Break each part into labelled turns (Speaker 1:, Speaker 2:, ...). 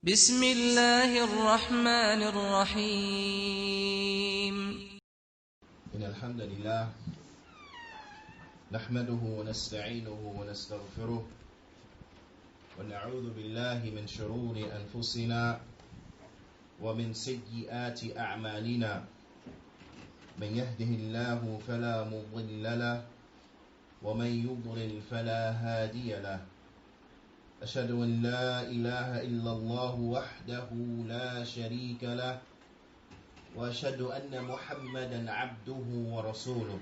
Speaker 1: بسم الله الرحمن الرحيم.
Speaker 2: إن الحمد لله نحمده ونستعينه ونستغفره ونعوذ بالله من شرور أنفسنا ومن سيئات أعمالنا. من يهده الله فلا مضل له ومن يضلل فلا هادي له. أشهد أن لا إله إلا الله وحده لا شريك له وأشهد أن محمدا عبده ورسوله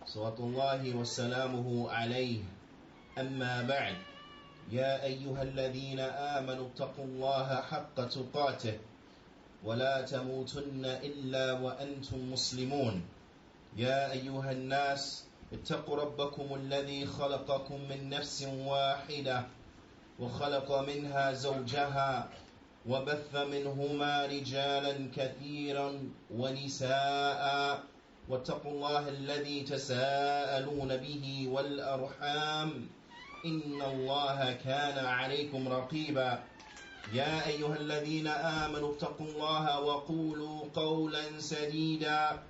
Speaker 2: صلوات الله وسلامه عليه. أما بعد، يا أيها الذين آمنوا اتقوا الله حق تقاته ولا تموتن إلا وأنتم مسلمون. يا أيها الناس اتقوا ربكم الذي خلقكم من نفس واحدة وخلق منها زوجها وبث منهما رجالا كثيرا ونساء واتقوا الله الذي تساءلون به والأرحام إن الله كان عليكم رقيبا. يا أيها الذين آمنوا اتقوا الله وقولوا قولا سديدا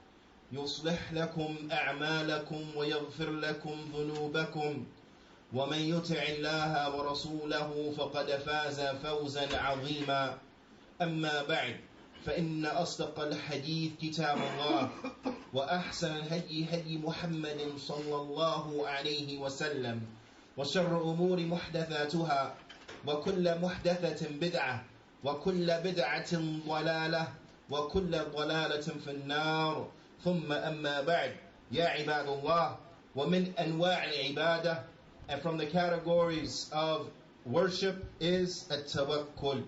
Speaker 2: يصلح لكم أعمالكم ويغفر لكم ذنوبكم ومن يطع الله ورسوله فقد فاز فوزا عظيما. أما بعد، فإن أصدق الحديث كتاب الله وأحسن الهدي هدي محمد صلى الله عليه وسلم وشر الأمور محدثاتها وكل محدثة بدعة وكل بدعة ضلالة وكل ضلالة في النار. ثم أما بعد، يا عباد الله، ومن أنواع العبادة, and from the categories of worship, is at-tawakkul,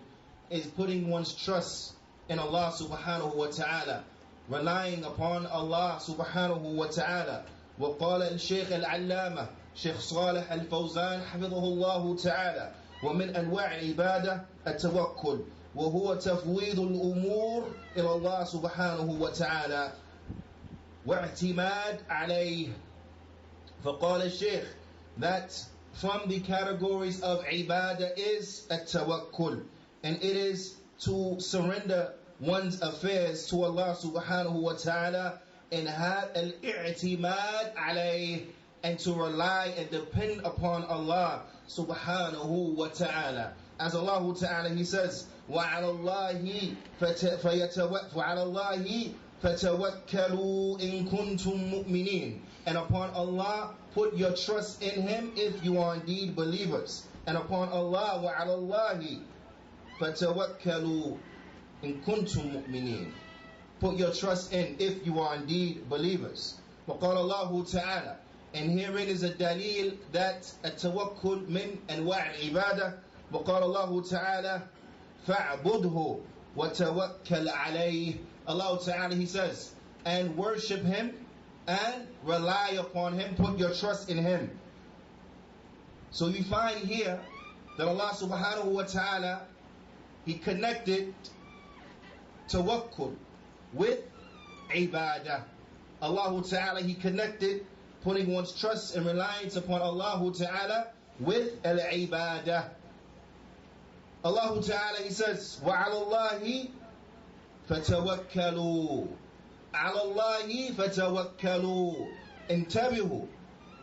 Speaker 2: is putting one's trust in Allah subhanahu wa ta'ala, relying upon Allah subhanahu wa ta'ala. وقال الشيخ العلامة شيخ صالح الفوزان حفظه الله تعالى: ومن أنواع العبادة التوكل، وهو تفويض الأمور إلى الله سبحانه وتعالى واعتماد عليه. فقال الشيخ that from the categories of ibadah is at-tawakkul, and it is to surrender one's affairs to Allah subhanahu wa ta'ala and have al-i'timad alayh, and to rely and depend upon Allah subhanahu wa ta'ala. As Allah ta'ala, He says, وَعَلَى اللَّهِ فَتَوَكَّلُوا إِن كُنتُم مُؤْمِنِينَ, and upon Allah put your trust in Him if you are indeed believers. And upon Allah, وَعَلَى اللَّهِ فَتَوَكَّلُوا إِن كُنتُم مُؤْمِنِينَ, put your trust in if you are indeed believers. وَقَالَ اللَّهُ تَعَالَى, and herein is a dalil that التوكل من أنواع العبادة. وقال الله تعالى فَاعْبُدْهُ وَتَوَكَّلْ عَلَيْهِ. Allah Ta'ala, He says, and worship Him and rely upon Him, put your trust in Him. So we find here that Allah Subhanahu wa Ta'ala, He connected tawakkul with ibadah. Allah Ta'ala, He connected putting one's trust and reliance upon Allah Ta'ala with al-ibadah. Allah Ta'ala, He says, وَعَلَى اللَّهِ فَتَوَكَّلُوا عَلَى اللَّهِ فَتَوَكَّلُوا. Intabihu,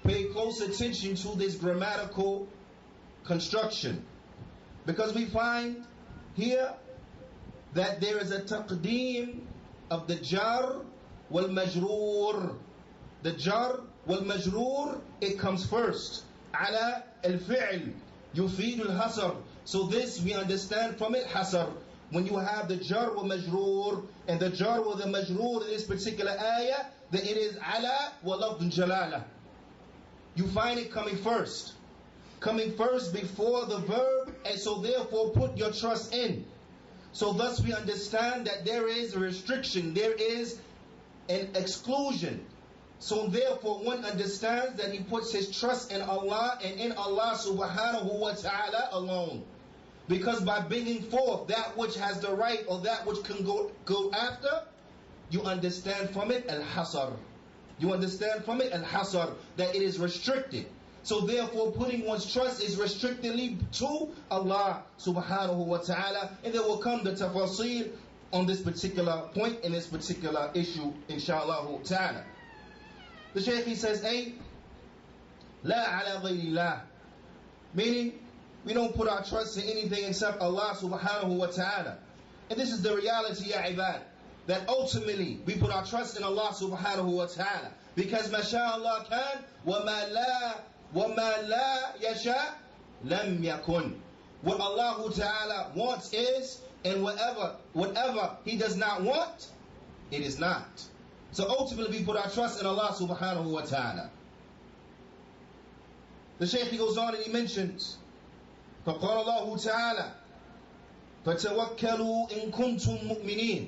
Speaker 2: pay close attention to this grammatical construction, because we find here that there is a taqdeem of the jar wal majroor. The jar wal majroor, it comes first. Ala al-fi'l yufidu al-hasr. So this we understand from it hasr. When you have the jar wa majroor, and the jar wa the majroor in this particular ayah, that it is ala wa lafdun jalala. You find it coming first before the verb, and so therefore put your trust in. So thus we understand that there is a restriction, there is an exclusion. So therefore one understands that he puts his trust in Allah and in Allah subhanahu wa ta'ala alone. Because by bringing forth that which has the right, or that which can go after, you understand from it al-hasar. You understand from it al-hasar, that it is restricted. So therefore, putting one's trust is restrictedly to Allah subhanahu wa ta'ala. And there will come the tafasil on this particular point, in this particular issue, inshallah ta'ala. The Shaykh, he says, "Ay, la ala ghayrillah," meaning we don't put our trust in anything except Allah subhanahu wa ta'ala. And this is the reality, ya ibad, that ultimately we put our trust in Allah subhanahu wa ta'ala. Because masha'Allah kan, wa ma la yasha lam yakun. What Allah ta'ala wants is, and whatever He does not want, it is not. So ultimately we put our trust in Allah subhanahu wa ta'ala. The Shaykh, he goes on and he mentions, فَقَالَ اللَّهُ تَعَالَى فَتَوَكَّلُوا إِن كُنْتُم مُؤْمِنِينَ.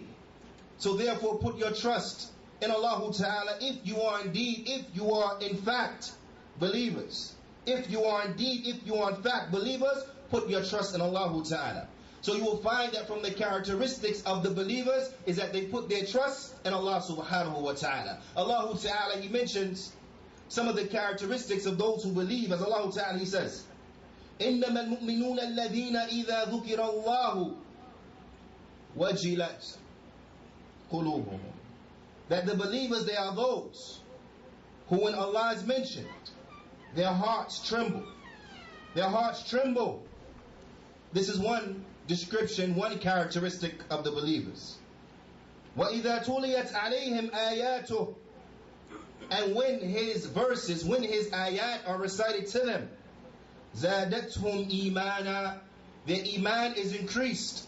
Speaker 2: So therefore put your trust in Allah Ta'ala if you are in fact believers. If you are in fact believers, put your trust in Allah Ta'ala. So you will find that from the characteristics of the believers is that they put their trust in Allah Subhanahu wa Ta'ala. Allah Ta'ala, He mentions some of the characteristics of those who believe. As Allah Ta'ala, He says, إِنَّمَا الْمُؤْمِنُونَ الَّذِينَ إِذَا ذُكِرَ اللَّهُ وَجِلَتْ قُلُوبُهُمْ. That the believers, they are those who, when Allah is mentioned, their hearts tremble. Their hearts tremble. This is one description, one characteristic of the believers. وَإِذَا تُلِيَتْ عَلَيْهِمْ آيَاتُهُ. And when His verses, when His ayat are recited to them, زَادَتْهُمْ إِيمَانًا. Their iman is increased.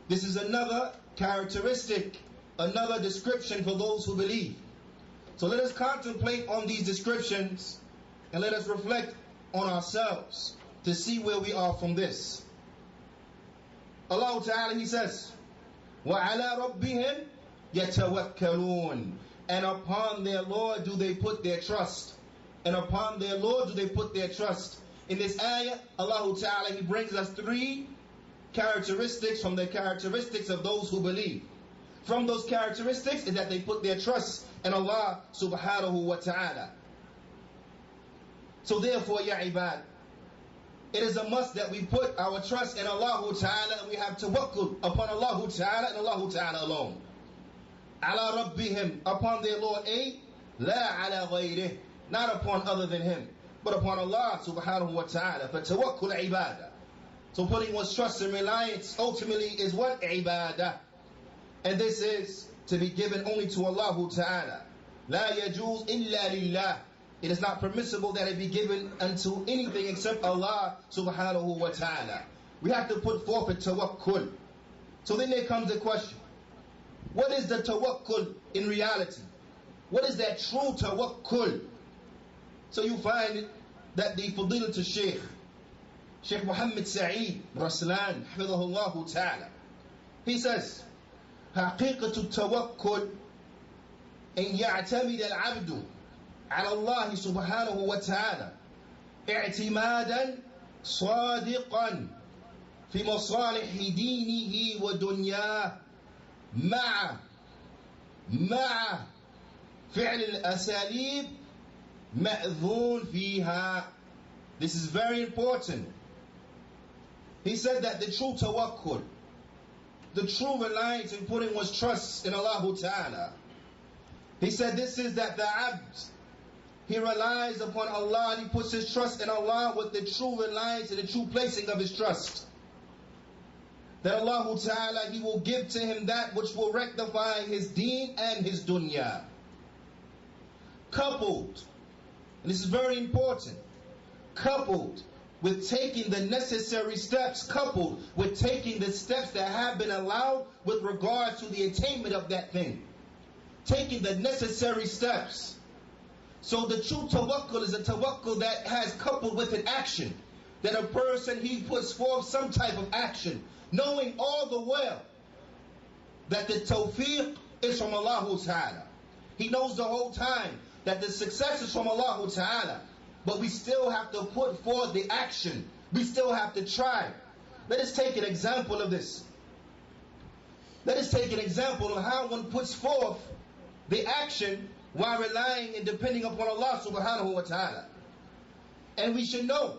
Speaker 2: This is another characteristic, another description for those who believe. So let us contemplate on these descriptions and let us reflect on ourselves to see where we are from this. Allah Ta'ala, He says, وَعَلَى رَبِّهِمْ يَتَوَكَّلُونَ. And upon their Lord do they put their trust. And upon their Lord do they put their trust. In this ayah, Allah Ta'ala, He brings us three characteristics from the characteristics of those who believe. From those characteristics is that they put their trust in Allah Subhanahu wa Ta'ala. So therefore, ya ibad, it is a must that we put our trust in Allah Ta'ala, and we have tawakkul upon Allah Ta'ala and Allah Ta'ala alone. Ala rabbihim, upon their Lord, la ala ghayrih, not upon other than Him, but upon Allah Subhanahu wa Ta'ala. For tawakkul ibadah. So putting one's trust and reliance ultimately is what? Ibadah. And this is to be given only to Allah Ta'ala. La yajuz illa lillah. It is not permissible that it be given unto anything except Allah Subhanahu wa Ta'ala. We have to put forth a tawakkul. So then there comes the question, what is the tawakkul in reality? What is that true tawakkul? So you find that the Fadilatul Sheikh Muhammad Sa'id Raslan, Hafidhahullah Ta'ala, he says, حقيقة التوكل أن يعتمد العبد على الله سبحانه وتعالى اعتمادا صادقا في مصالح دينه ودنياه مع فعل الأساليب مأذون فيها. This is very important. He said that the true tawakkul, the true reliance in putting one's trust in Allah Ta'ala, he said this is that the abd, he relies upon Allah and he puts his trust in Allah with the true reliance and the true placing of his trust. That Allah Ta'ala, He will give to him that which will rectify his deen and his dunya. Coupled, and this is very important, coupled with taking the necessary steps, coupled with taking the steps that have been allowed with regard to the attainment of that thing. Taking the necessary steps. So the true tawakkul is a tawakkul that has coupled with an action. That a person, he puts forth some type of action, knowing all the while that the tawfiq is from Allah Ta'ala. He knows the whole time that the success is from Allah Ta'ala. But we still have to put forth the action. We still have to try. Let us take an example of this. Let us take an example of how one puts forth the action while relying and depending upon Allah Subhanahu wa Ta'ala. And we should know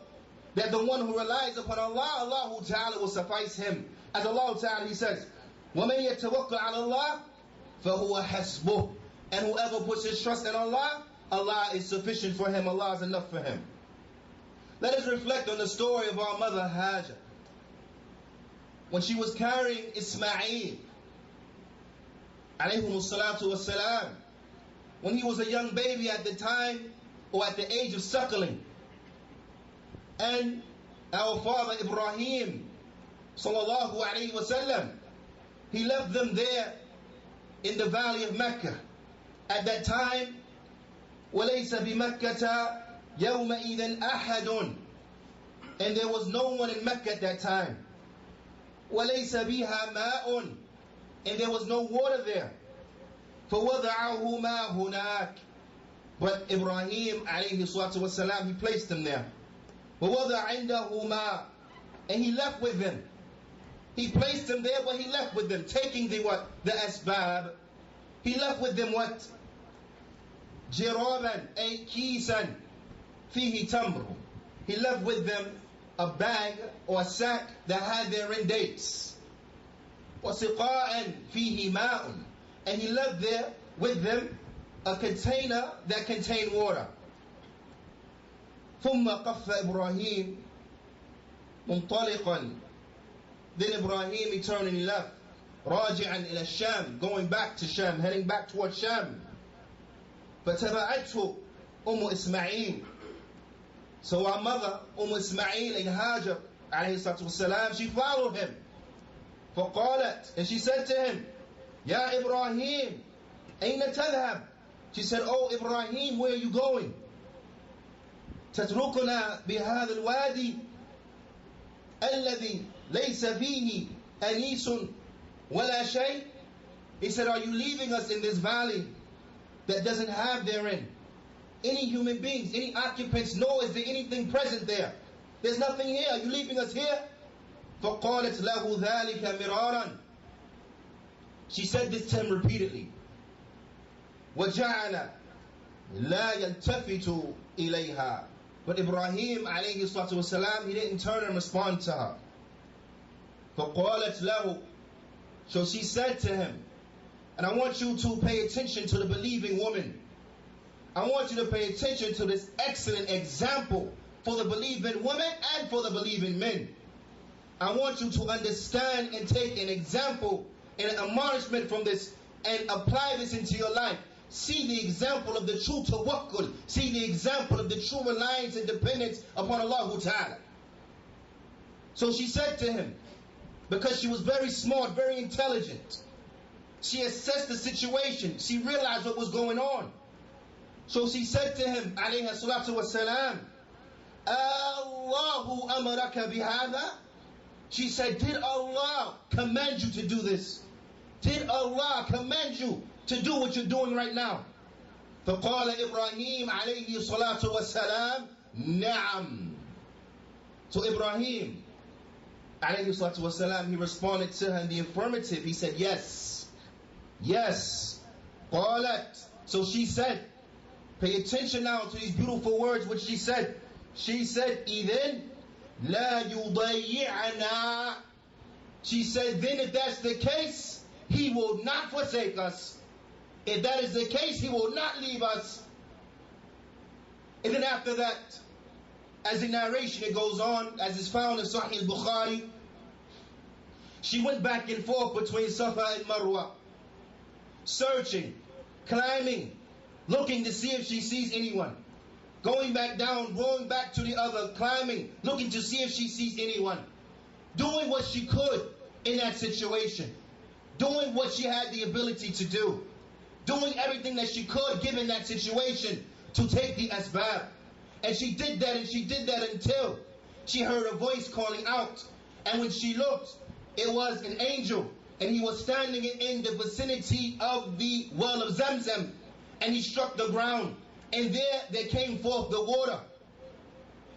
Speaker 2: that the one who relies upon Allah, Allah Ta'ala will suffice him. As Allah Ta'ala, He says, وَمَنْ يَتَوَكَّلْ عَلَى اللَّهِ فَهُوَ حَسْبُهُ. And whoever puts his trust in Allah, Allah is sufficient for him, Allah is enough for him. Let us reflect on the story of our mother Hajar. When she was carrying Ismail, alayhimu salatu wassalam, when he was a young baby at the time, or at the age of suckling, and our father Ibrahim, sallallahu alayhi wasallam, he left them there in the valley of Mecca. At that time, وَلَيْسَ بِمَكَّةَ يَوْمَئِذٍ أَحَدٌ, and there was no one in Mecca at that time. وَلَيْسَ بِهَا مَاءٌ, and there was no water there. فَوَضَعَهُمَا هُنَاكَ, but Ibrahim alayhi salatu wasalam, he placed them there. وَوَضَعَ عِنْدَهُمَا, and he left with them. He placed them there, but he left with them, taking the what? The asbab. He left with them what? جِرَابًا أي كِيسًا فِيهِ تَمْرٌ. He left with them a bag or a sack that had therein dates. وَسِقَاءً فِيهِ مَاءٌ, and he left there with them a container that contained water. ثُمَّ قَفَّ إِبْرَاهِيمُ مُنْطَلِقًا, then Ibrahim, he turned and he left. راجعا إلى الشام, going back to Sham, heading back towards Sham. فتبعته أم إسماعيل, so our mother Ismail and Hajar alayhi salatu wasalam, she followed him. فقالت, and she said to him, Ya Ibrahim, أين تذهب? She said, oh Ibrahim, where are you going? تتركنا بهذا الوادي الذي ليس فيه أنيس ولا شيء. He said, are you leaving us in this valley that doesn't have therein any human beings, any occupants, nor is there anything present there? There's nothing here. Are you leaving us here? فَقَالَتْ لَهُ ذَلِكَ مِرَارًا, she said this to him repeatedly. وَجَعَلَ لَا يَلْتَفِتُ إِلَيْهَا, but Ibrahim alayhi salatu wasalam, he didn't turn and respond to her. فَقَالَتْ لَهُ, so she said to him, and I want you to pay attention to the believing woman. I want you to pay attention to this excellent example for the believing women and for the believing men. I want you to understand and take an example and an admonishment from this and apply this into your life. See the example of the true tawakkul. See the example of the true reliance and dependence upon Allah Ta'ala. So she said to him, because she was very smart, very intelligent, she assessed the situation. She realized what was going on. So she said to him, alayhi salatu wassalam, Allahu amaraka bihada? She said, did Allah command you to do this? Did Allah command you to do what you're doing right now? فقال إبراهيم عليه الصلاة والسلام نعم. So Ibrahim alayhi salatu wassalam, he responded to her in the affirmative. He said, yes. Yes. قالت, so she said, pay attention now to these beautiful words which she said. She said, إِذَنْ لَا يُضَيِّعَنَا. She said, then if that's the case, he will not forsake us. If that is the case, he will not leave us. And then after that, as the narration it goes on, as is found in Sahih al-Bukhari, she went back and forth between Safa and Marwa, searching, climbing, looking to see if she sees anyone. Going back down, going back to the other, climbing, looking to see if she sees anyone. Doing what she could in that situation. Doing what she had the ability to do. Doing everything that she could given that situation to take the asbab. And she did that and she did that until she heard a voice calling out. And when she looked, it was an angel. And he was standing in the vicinity of the well of Zamzam. And he struck the ground. And there came forth the water.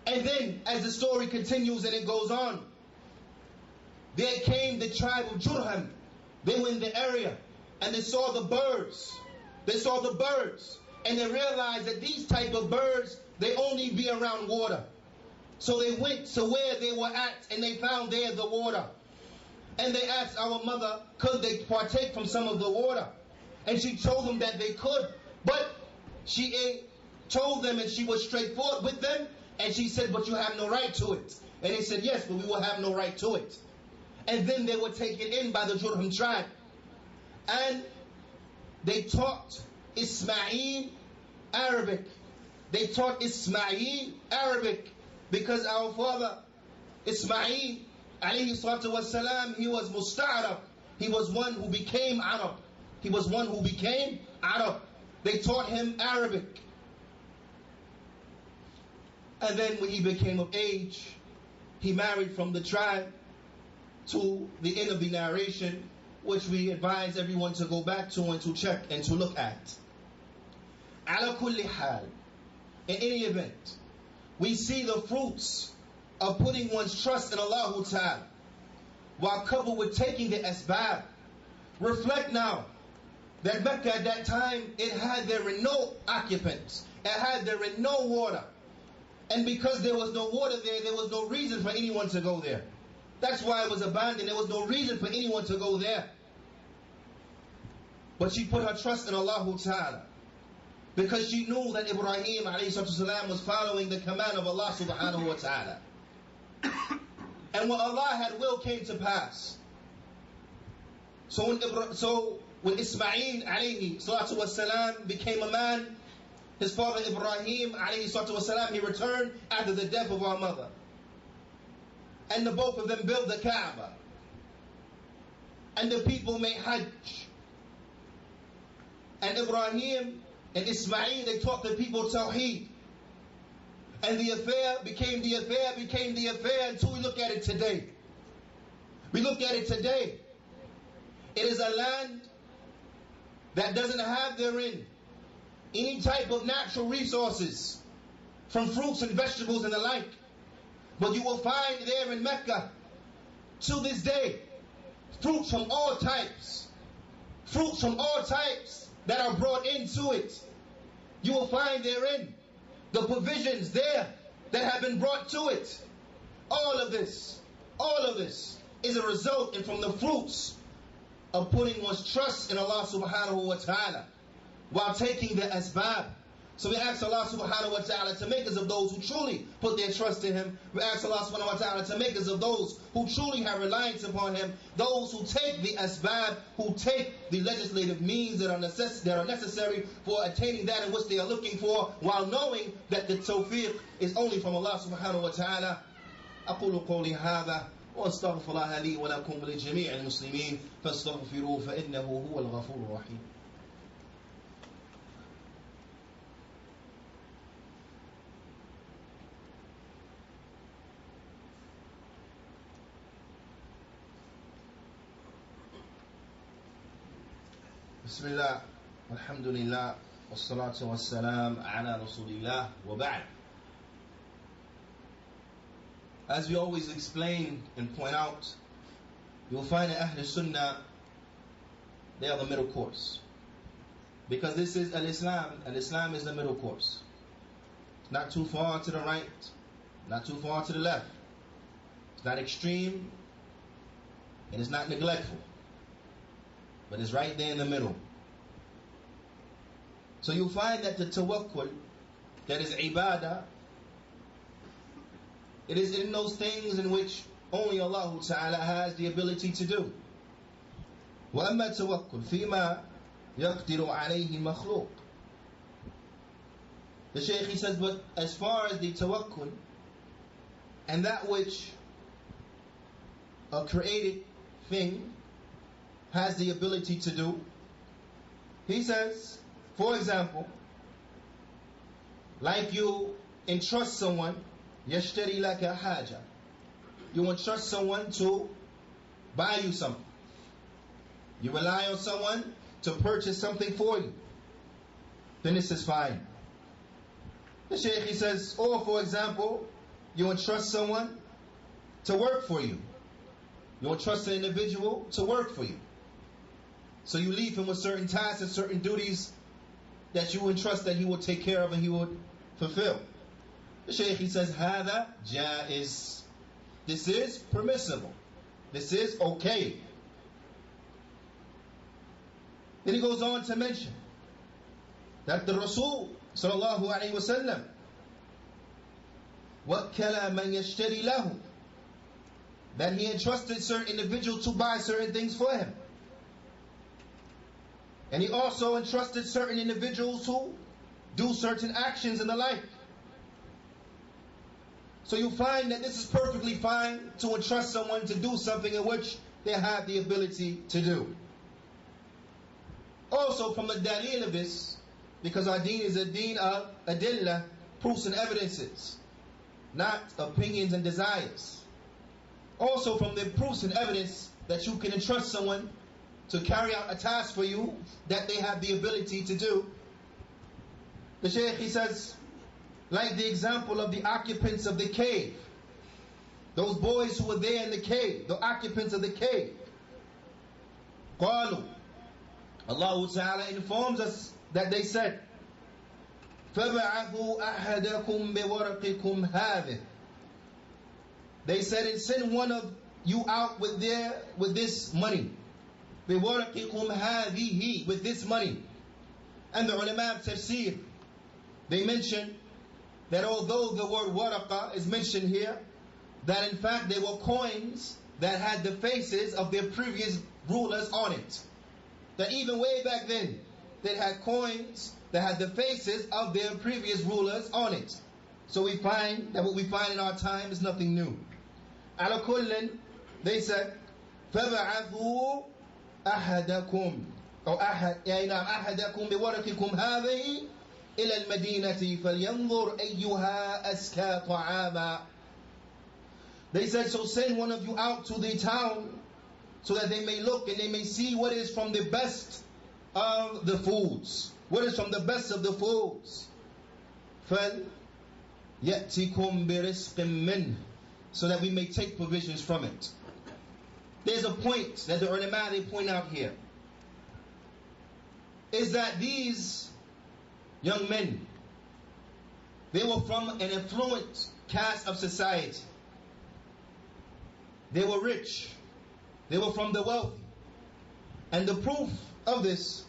Speaker 2: And then, as the story continues and it goes on, there came the tribe of Jurham. They were in the area. And they saw the birds. They saw the birds. And they realized that these type of birds they only be around water. So they went to where they were at, and they found there the water. And they asked our mother, could they partake from some of the water? And she told them that they could. But she told them, and she was straightforward with them, and she said, but you have no right to it. And they said, yes, but we will have no right to it. And then they were taken in by the Jurhum tribe. And they taught Ismail Arabic. They taught Ismail Arabic because our father Ismail alayhi salatu wasalam, he was musta'arab. He was one who became Arab. He was one who became Arab. They taught him Arabic. And then when he became of age, he married from the tribe to the end of the narration, which we advise everyone to go back to and to check and to look at. Ala kulli hal, in any event, we see the fruits of putting one's trust in Allah Ta'ala, while coupled with taking the asbab. Reflect now that Mecca at that time, it had there no occupants, it had there no water. And because there was no water there was no reason for anyone to go there. That's why it was abandoned. There was no reason for anyone to go there. But she put her trust in Allah Ta'ala, because she knew that Ibrahim alayhi was following the command of Allah subhanahu wa ta'ala. And what Allah had will came to pass. So when Ismail alayhi salatu wasalam became a man, his father Ibrahim alayhi salatu wasalam, he returned after the death of our mother. And the both of them built the Kaaba. And the people made Hajj. And Ibrahim and Ismail, they taught the people Tawheed. And the affair became the affair until we look at it today. We look at it today. It is a land that doesn't have therein any type of natural resources, from fruits and vegetables and the like. But you will find there in Mecca, to this day, fruits from all types. Fruits from all types that are brought into it. You will find therein the provisions there that have been brought to it. All of this is a result and from the fruits of putting one's trust in Allah subhanahu wa ta'ala while taking the asbab. So we ask Allah subhanahu wa ta'ala to make us of those who truly put their trust in Him. We ask Allah subhanahu wa ta'ala to make us of those who truly have reliance upon Him, those who take the asbab, who take the legislative means that are necessary for attaining that in which they are looking for, while knowing that the tawfiq is only from Allah subhanahu wa ta'ala. أقول قولي هذا وأستغفر الله لي ولكم ولجميع المسلمين فاستغفروه فإنه هو الغفور الرحيم. بسم الله والحمد لله والصلاة والسلام على رسول الله وبعد. As we always explain and point out, you'll find that Ahl Sunnah, they are the middle course. Because this is Al-Islam. Al-Islam is the middle course. It's not too far to the right, not too far to the left. It's not extreme, and it's not neglectful. But it's right there in the middle. So you'll find that the tawakkul, that is ibadah, it is in those things in which only Allah Ta'ala has the ability to do. وَأَمَّا التَّوَكُّلْ فِيمَا يَقْدِرُ عَلَيْهِ مَخْلُوقٌ. The Shaykh, he says, but as far as the tawakkul and that which a created thing has the ability to do, he says, for example, like you entrust someone, يَشْتَرِي لَكَ حَاجَةً, you entrust someone to buy you something. You rely on someone to purchase something for you. Then this is fine. The Shaykh, he says, or for example, you entrust someone to work for you. You entrust an individual to work for you. So you leave him with certain tasks and certain duties that you entrust that he will take care of and he would fulfill. The Shaykh, he says, هذا جائز. This is permissible. This is okay. Then he goes on to mention that the Rasul sallallahu alayhi wa sallam وَكَّلَ مَنْ يَشْتَرِي لَهُ, that he entrusted certain individuals to buy certain things for him. And he also entrusted certain individuals to do certain actions and the like. So you find that this is perfectly fine to entrust someone to do something in which they have the ability to do. Also from the dalil of this, because our deen is a deen of adillah, proofs and evidences, not opinions and desires. Also from the proofs and evidence that you can entrust someone to carry out a task for you that they have the ability to do. The Shaykh, he says, like the example of the occupants of the cave, those boys who were there in the cave, the occupants of the cave. قالوا, Allah Ta'ala informs us that they said, فَبَعَثُوا أَحَدَكُمْ بِوَرَقِكُمْ هَذِهِ. They said, and send one of you out with this money. بِوَرَقِكُمْ هَذِهِ, with this money. And the ulama of tafsir, they mention that although the word waraqa is mentioned here, that in fact they were coins that had the faces of their previous rulers on it. That even way back then, they had coins that had the faces of their previous rulers on it. So we find that what we find in our time is nothing new. Ala kullin, they said, فَبَعَثُوا أَحَدَكُمْ أو أحدكم بورقكم هذه إلى المدينة فلينظر أيها أزكى طعاما. They said, so send one of you out to the town so that they may look and they may see what is from the best of the foods. What is from the best of the foods? فَلْيَأْتِكُمْ بِرِزْقٍ مِّنْهِ, so that we may take provisions from it. There's a point that the ulama, they point out here, is that these young men, they were from an affluent caste of society. They were rich. They were from the wealthy. And the proof of this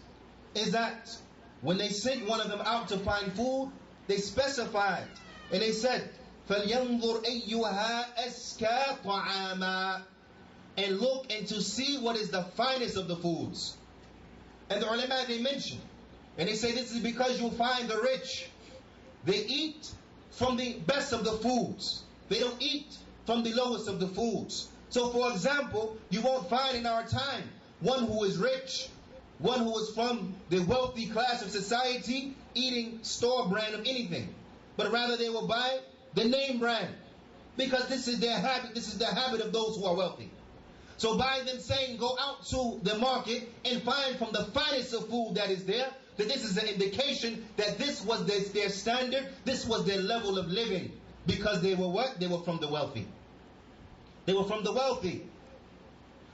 Speaker 2: is that when they sent one of them out to find food, they specified and they said, فَلْيَنْظُرْ أَيُّهَا أَزْكَى طَعَامًا, and look and to see what is the finest of the foods. And the ulama, they mention, and they say this is because you find the rich, they eat from the best of the foods. They don't eat from the lowest of the foods. So for example, you won't find in our time one who is rich, one who is from the wealthy class of society eating store brand of anything. But rather they will buy the name brand, because this is their habit. This is the habit of those who are wealthy. So by them saying go out to the market and find from the finest of food that is there, that this is an indication that this was their standard, this was their level of living, because they were what? They were from the wealthy. They were from the wealthy.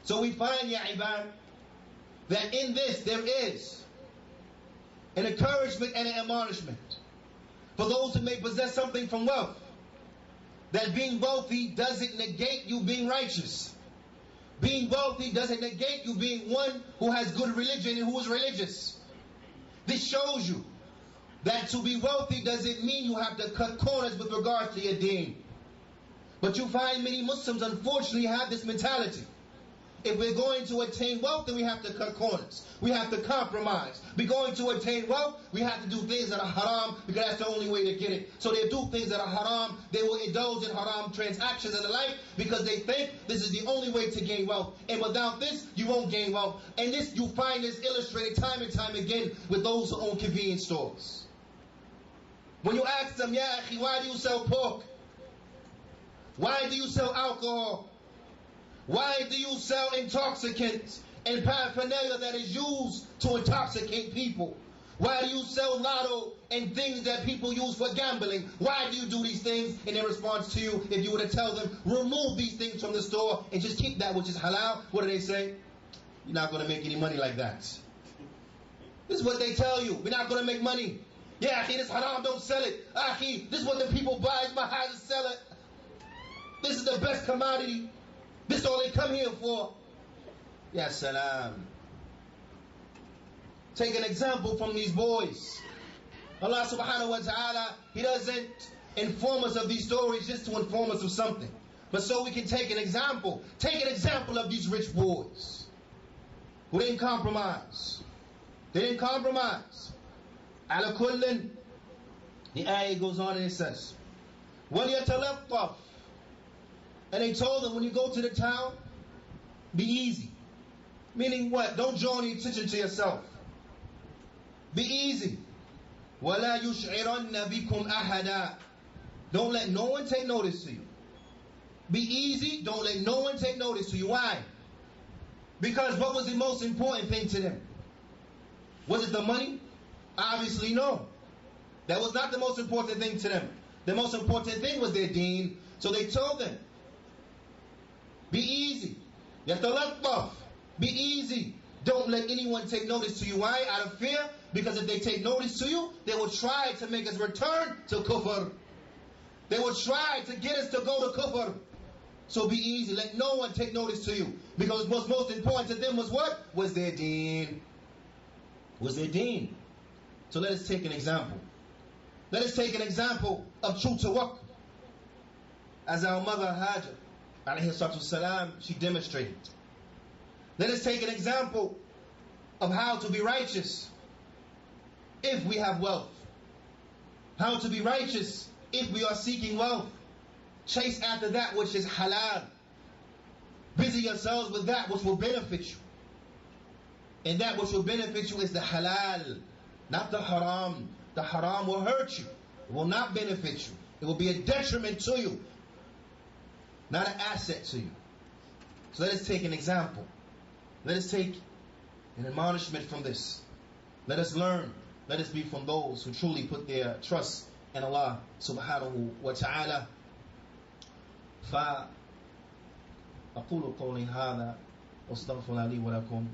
Speaker 2: So we find, ya ibad, that in this there is an encouragement and an admonishment for those who may possess something from wealth, that being wealthy doesn't negate you being righteous. Being wealthy doesn't negate you being one who has good religion and who is religious. This shows you that to be wealthy doesn't mean you have to cut corners with regards to your deen. But you find many Muslims unfortunately have this mentality. If we're going to attain wealth, then we have to cut corners. We have to compromise. We're going to attain wealth, we have to do things that are haram, because that's the only way to get it. So they do things that are haram. They will indulge in haram transactions and the like, because they think this is the only way to gain wealth. And without this, you won't gain wealth. And this, you find this illustrated time and time again with those who own convenience stores. When you ask them, ya akhi, why do you sell pork? Why do you sell alcohol? Why do you sell intoxicants and paraphernalia that is used to intoxicate people? Why do you sell lotto and things that people use for gambling? Why do you do these things? And in response to you, if you were to tell them, remove these things from the store and just keep that which is halal, what do they say? You're not going to make any money like that. This is what they tell you. We're not going to make money. Yeah, akhi, this haram, don't sell it. Akhi, this is what the people buy, it's behind to sell it. This is the best commodity. This is all they come here for. Ya Salaam. Take an example from these boys. Allah subhanahu wa ta'ala, He doesn't inform us of these stories just to inform us of something, but so we can take an example. Take an example of these rich boys who didn't compromise. They didn't compromise. Ala kullin, the ayah goes on and it says, وَلْيَتَلَطَّفْ. And they told them, when you go to the town, be easy. Meaning what? Don't draw any attention to yourself. Be easy. وَلَا يُشْعِرَنَّ بِكُمْ أَحَدًا. Don't let no one take notice to you. Be easy. Don't let no one take notice to you. Why? Because what was the most important thing to them? Was it the money? Obviously no. That was not the most important thing to them. The most important thing was their deen. So they told them, be easy. يَتَلَطَّفْ. Be easy. Don't let anyone take notice to you. Why? Out of fear. Because if they take notice to you, they will try to make us return to kufr. They will try to get us to go to kufr. So be easy. Let no one take notice to you. Because what's most important to them was what? Was their deen. Was their deen. So let us take an example. Let us take an example of true tawakkul. As our mother Hajar, alayhi salatu salam, she demonstrated. Let us take an example of how to be righteous if we have wealth. How to be righteous if we are seeking wealth. Chase after that which is halal. Busy yourselves with that which will benefit you. And that which will benefit you is the halal, not the haram. The haram will hurt you. It will not benefit you. It will be a detriment to you, not an asset to you. So let us take an example. Let us take an admonishment from this. Let us learn. Let us be from those who truly put their trust in Allah subhanahu wa ta'ala. فأقول قولي هذا واستغفر لي ولكم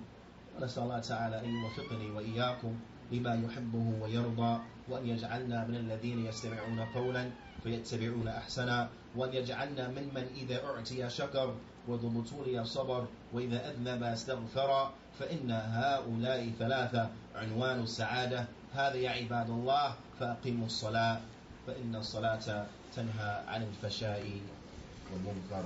Speaker 2: ونسأل الله تعالى أن يوفقني وإياكم لما يحبه ويرضى وأن يجعلنا من الذين يستمعون قولا فيتبعون أحسنا وأن يجعلنا ممن إذا أعطي شكر وذو بطول صبر وإذا أذنب استغفر فإن هؤلاء ثلاثة عنوان السعادة. هذا يا عباد الله فأقيموا الصلاة فإن الصلاة تنهى عن الفحشاء والمنكر.